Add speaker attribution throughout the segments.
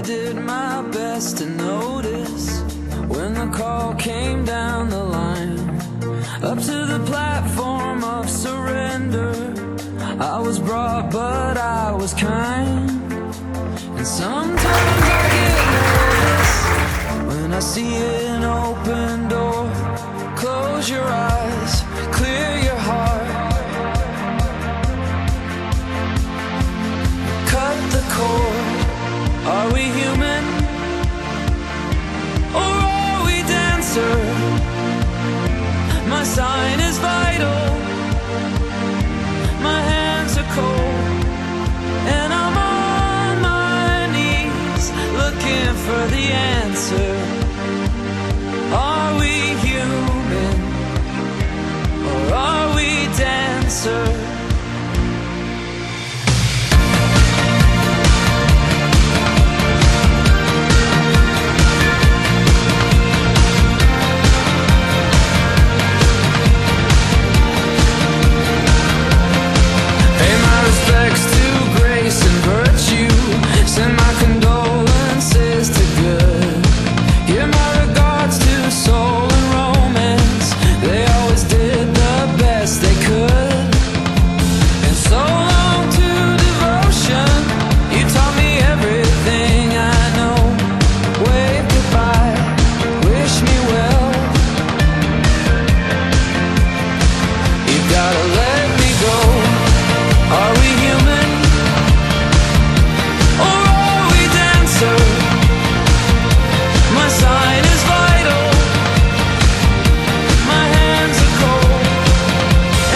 Speaker 1: did my best to notice when the call came down the line, up to the platform of surrender. I was brought, but I was kind. And sometimes I get nervous when I see an open door. Close your eyes, clear your heart, cut the cord. Are we human, or are we dancer? My sign is vital, my hands are cold, and I'm on my knees looking for the answer. Are we human, or are we dancer? Respects to grace and virtue, send my condolences to good. Give my regards to soul and romance, they always did the best they could. And so long to devotion, you taught me everything I know. Wave goodbye, wish me well. You gotta let me go. Are we human, or are we dancer? My sign is vital, my hands are cold,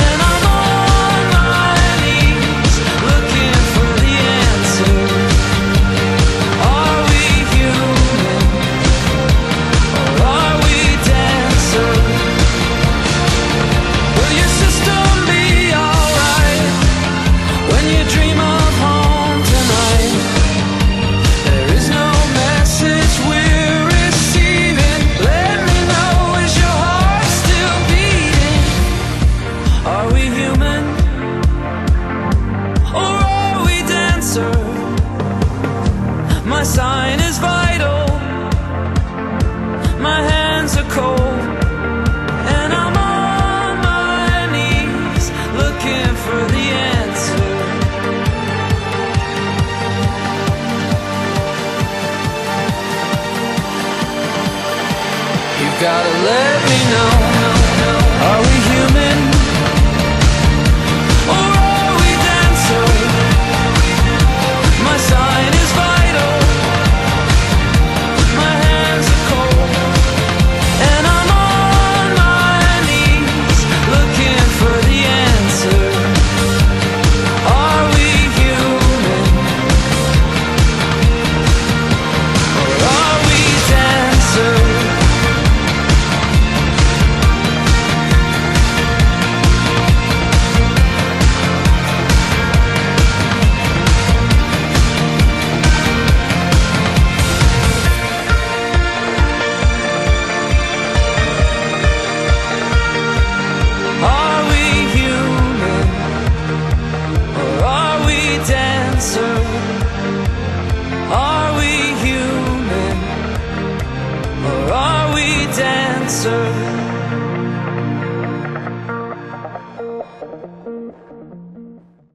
Speaker 1: and I'm on my knees looking for the answer. Are we human, or are we dancer? Will your system be alright when you dream of home tonight? There is no message we're receiving. Let me know, is your heart still beating? Are we human, or are we dancer? My sign is vital, my hands are cold, and I'm on my knees looking for the answer. You gotta let me know. Are we human, or are we dancer? My sign is vital, my hands are cold, and I'm on my knees looking for the answer. Are we human, or are we dancer? Are we human, or are we dancer? Are we human, or are we dancer?